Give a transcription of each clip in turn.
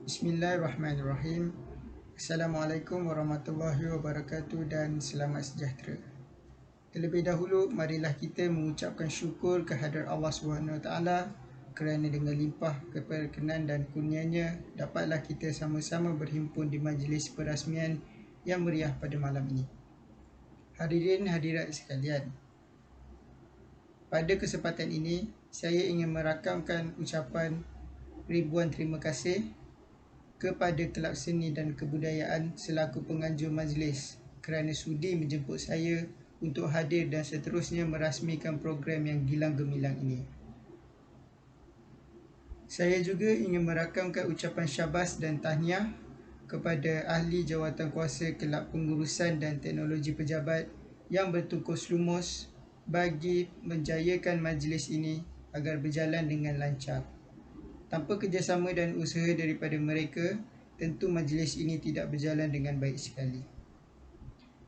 Bismillahirrahmanirrahim. Assalamualaikum warahmatullahi wabarakatuh dan selamat sejahtera. Terlebih dahulu, marilah kita mengucapkan syukur kehadrat Allah SWT kerana dengan limpah keperkenan dan kurnianya dapatlah kita sama-sama berhimpun di majlis perasmian yang meriah pada malam ini. Hadirin hadirat sekalian, pada kesempatan ini saya ingin merakamkan ucapan ribuan terima kasih kepada Kelab Seni dan Kebudayaan selaku penganjur majlis kerana sudi menjemput saya untuk hadir dan seterusnya merasmikan program yang gilang gemilang ini. Saya juga ingin merakamkan ucapan syabas dan tahniah kepada ahli jawatankuasa Kelab Pengurusan dan Teknologi Pejabat yang bertungkus lumus bagi menjayakan majlis ini agar berjalan dengan lancar. Tanpa kerjasama dan usaha daripada mereka, tentu majlis ini tidak berjalan dengan baik sekali.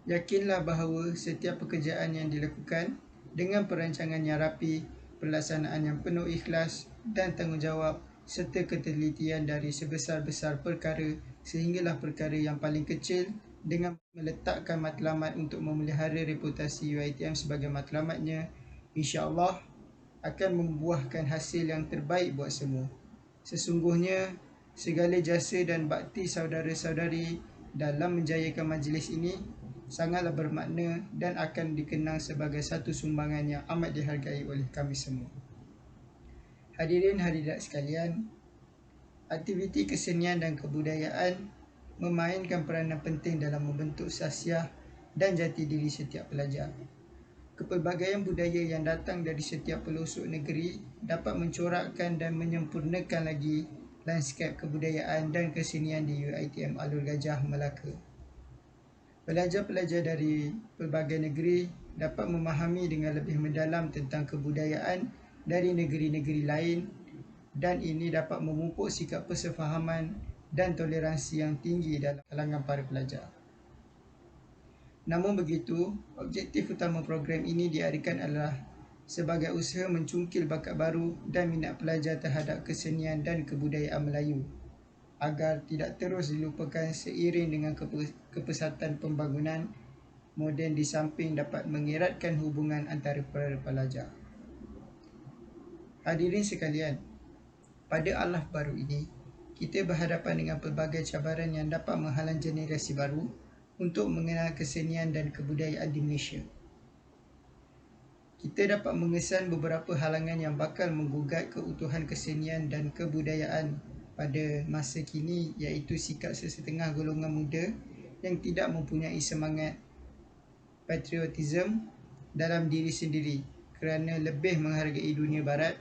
Yakinlah bahawa setiap pekerjaan yang dilakukan dengan perancangan yang rapi, pelaksanaan yang penuh ikhlas dan tanggungjawab serta ketelitian dari sebesar-besar perkara sehinggalah perkara yang paling kecil dengan meletakkan matlamat untuk memelihara reputasi UiTM sebagai matlamatnya, insya-Allah akan membuahkan hasil yang terbaik buat semua. Sesungguhnya, segala jasa dan bakti saudara-saudari dalam menjayakan majlis ini sangatlah bermakna dan akan dikenang sebagai satu sumbangan yang amat dihargai oleh kami semua. Hadirin hadirat sekalian, aktiviti kesenian dan kebudayaan memainkan peranan penting dalam membentuk sahsiah dan jati diri setiap pelajar. Kepelbagaian budaya yang datang dari setiap pelosok negeri dapat mencorakkan dan menyempurnakan lagi lanskap kebudayaan dan kesenian di UiTM Alor Gajah, Melaka. Pelajar-pelajar dari pelbagai negeri dapat memahami dengan lebih mendalam tentang kebudayaan dari negeri-negeri lain dan ini dapat memupuk sikap persefahaman dan toleransi yang tinggi dalam kalangan para pelajar. Namun begitu, objektif utama program ini diadakan adalah sebagai usaha mencungkil bakat baru dan minat pelajar terhadap kesenian dan kebudayaan Melayu agar tidak terus dilupakan seiring dengan kepesatan pembangunan moden di samping dapat mengeratkan hubungan antara para pelajar. Hadirin sekalian, pada alaf baru ini, kita berhadapan dengan pelbagai cabaran yang dapat menghalang generasi baru untuk mengenal kesenian dan kebudayaan di Malaysia. Kita dapat mengesan beberapa halangan yang bakal menggugat keutuhan kesenian dan kebudayaan pada masa kini, iaitu sikap sesetengah golongan muda yang tidak mempunyai semangat patriotisme dalam diri sendiri kerana lebih menghargai dunia barat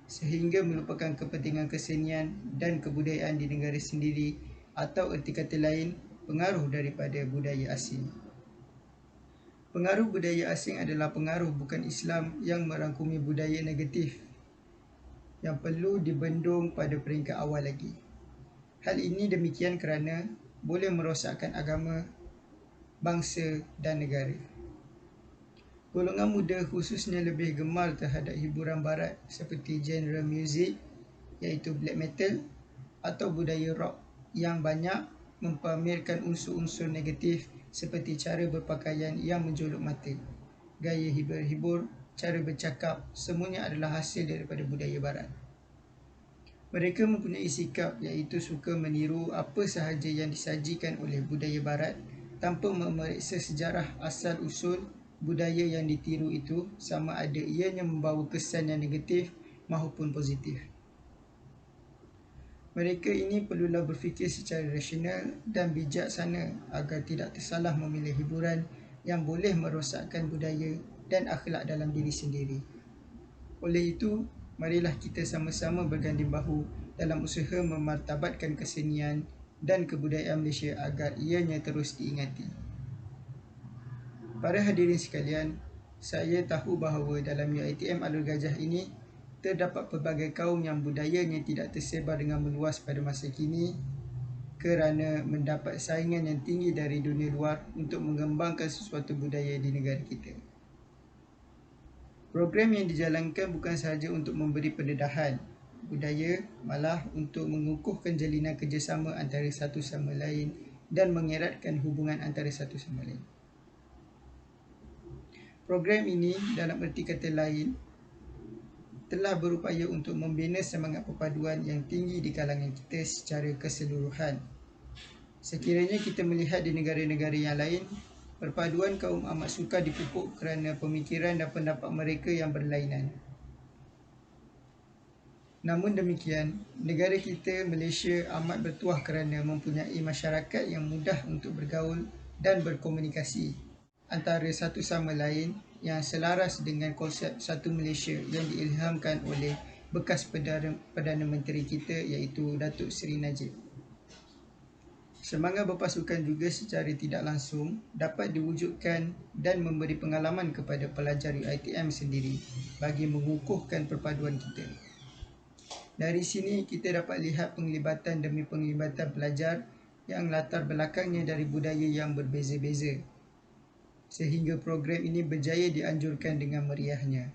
sehingga melupakan kepentingan kesenian dan kebudayaan di negara sendiri atau erti kata lain, pengaruh daripada budaya asing. Pengaruh budaya asing adalah pengaruh bukan Islam yang merangkumi budaya negatif yang perlu dibendung pada peringkat awal lagi. Hal ini demikian kerana boleh merosakkan agama, bangsa dan negara. Golongan muda khususnya lebih gemar terhadap hiburan barat seperti genre muzik iaitu black metal atau budaya rock yang banyak mempamerkan unsur-unsur negatif seperti cara berpakaian yang menjolok mata, gaya hibur-hibur, cara bercakap, semuanya adalah hasil daripada budaya barat. Mereka mempunyai sikap iaitu suka meniru apa sahaja yang disajikan oleh budaya barat tanpa memeriksa sejarah asal-usul budaya yang ditiru itu sama ada ianya membawa kesan yang negatif maupun positif. Mereka ini perlulah berfikir secara rasional dan bijaksana agar tidak tersalah memilih hiburan yang boleh merosakkan budaya dan akhlak dalam diri sendiri. Oleh itu, marilah kita sama-sama berganding bahu dalam usaha memartabatkan kesenian dan kebudayaan Malaysia agar ianya terus diingati. Para hadirin sekalian, saya tahu bahawa dalam UiTM Alor Gajah ini terdapat pelbagai kaum yang budayanya tidak tersebar dengan meluas pada masa kini kerana mendapat saingan yang tinggi dari dunia luar untuk mengembangkan sesuatu budaya di negara kita. Program yang dijalankan bukan sahaja untuk memberi pendedahan, budaya, malah untuk mengukuhkan jalinan kerjasama antara satu sama lain dan mengeratkan hubungan antara satu sama lain. Program ini dalam erti kata lain telah berupaya untuk membina semangat perpaduan yang tinggi di kalangan kita secara keseluruhan. Sekiranya kita melihat di negara-negara yang lain, perpaduan kaum amat sukar dipupuk kerana pemikiran dan pendapat mereka yang berlainan. Namun demikian, negara kita Malaysia amat bertuah kerana mempunyai masyarakat yang mudah untuk bergaul dan berkomunikasi antara satu sama lain yang selaras dengan konsep satu Malaysia yang diilhamkan oleh bekas Perdana Menteri kita iaitu Datuk Seri Najib. Semangat berpasukan juga secara tidak langsung dapat diwujudkan dan memberi pengalaman kepada pelajar UiTM sendiri bagi mengukuhkan perpaduan kita. Dari sini kita dapat lihat penglibatan demi penglibatan pelajar yang latar belakangnya dari budaya yang berbeza-beza, sehingga program ini berjaya dianjurkan dengan meriahnya.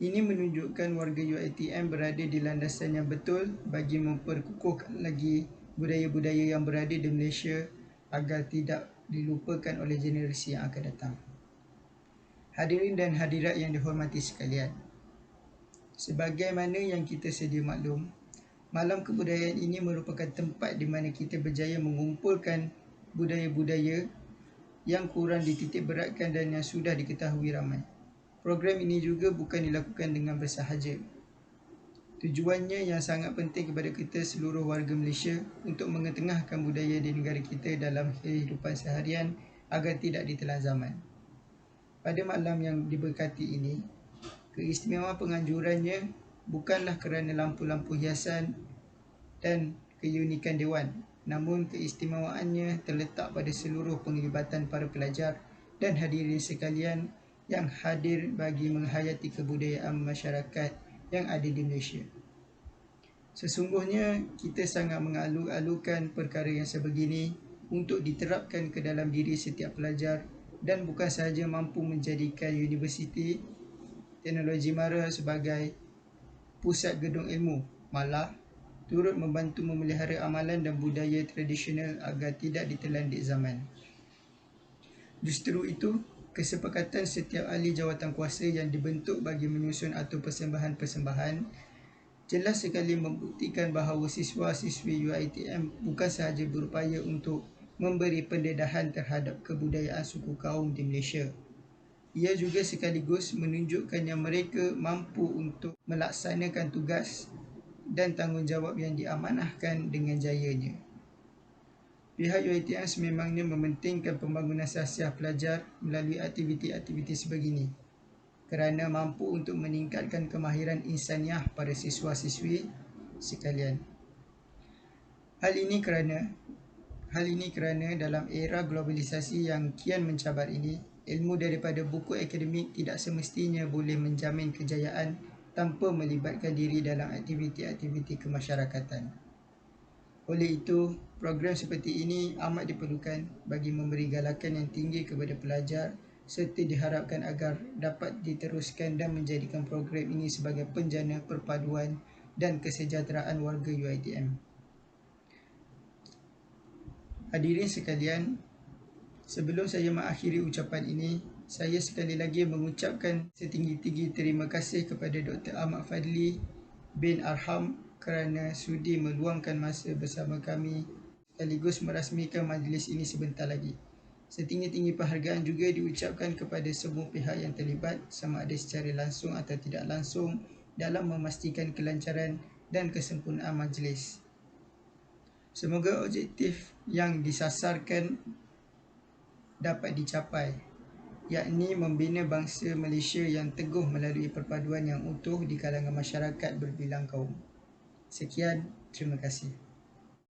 Ini menunjukkan warga UiTM berada di landasan yang betul bagi memperkukuhkan lagi budaya-budaya yang berada di Malaysia agar tidak dilupakan oleh generasi yang akan datang. Hadirin dan hadirat yang dihormati sekalian, sebagaimana yang kita sedia maklum, Malam Kebudayaan ini merupakan tempat di mana kita berjaya mengumpulkan budaya-budaya yang kurang dititik beratkan dan yang sudah diketahui ramai. Program ini juga bukan dilakukan dengan bersahaja. Tujuannya yang sangat penting kepada kita seluruh warga Malaysia untuk mengetengahkan budaya di negara kita dalam kehidupan seharian agar tidak ditelan zaman. Pada malam yang diberkati ini, keistimewaan penganjurannya bukanlah kerana lampu-lampu hiasan dan keunikan dewan, namun keistimewaannya terletak pada seluruh penglibatan para pelajar dan hadirin sekalian yang hadir bagi menghayati kebudayaan masyarakat yang ada di Malaysia. Sesungguhnya kita sangat mengalu-alukan perkara yang sebegini untuk diterapkan ke dalam diri setiap pelajar dan bukan sahaja mampu menjadikan Universiti Teknologi Mara sebagai pusat gedung ilmu, malah turut membantu memelihara amalan dan budaya tradisional agar tidak ditelan di zaman. Justru itu, kesepakatan setiap ahli jawatan kuasa yang dibentuk bagi menyusun atau persembahan-persembahan jelas sekali membuktikan bahawa siswa-siswi UiTM bukan sahaja berupaya untuk memberi pendedahan terhadap kebudayaan suku kaum di Malaysia. Ia juga sekaligus menunjukkan yang mereka mampu untuk melaksanakan tugas dan tanggungjawab yang diamanahkan dengan jayanya. Pihak UiTM sememangnya mementingkan pembangunan sahsiah pelajar melalui aktiviti-aktiviti sebegini kerana mampu untuk meningkatkan kemahiran insaniah pada siswa-siswi sekalian. Hal ini kerana dalam era globalisasi yang kian mencabar ini, ilmu daripada buku akademik tidak semestinya boleh menjamin kejayaan tanpa melibatkan diri dalam aktiviti-aktiviti kemasyarakatan. Oleh itu, program seperti ini amat diperlukan bagi memberi galakan yang tinggi kepada pelajar serta diharapkan agar dapat diteruskan dan menjadikan program ini sebagai penjana perpaduan dan kesejahteraan warga UiTM. Hadirin sekalian, sebelum saya mengakhiri ucapan ini, saya sekali lagi mengucapkan setinggi-tinggi terima kasih kepada Dr. Ahmad Fadli bin Arham kerana sudi meluangkan masa bersama kami sekaligus merasmikan majlis ini sebentar lagi. Setinggi-tinggi penghargaan juga diucapkan kepada semua pihak yang terlibat sama ada secara langsung atau tidak langsung dalam memastikan kelancaran dan kesempurnaan majlis. Semoga objektif yang disasarkan dapat dicapai, yakni membina bangsa Malaysia yang teguh melalui perpaduan yang utuh di kalangan masyarakat berbilang kaum. Sekian, terima kasih.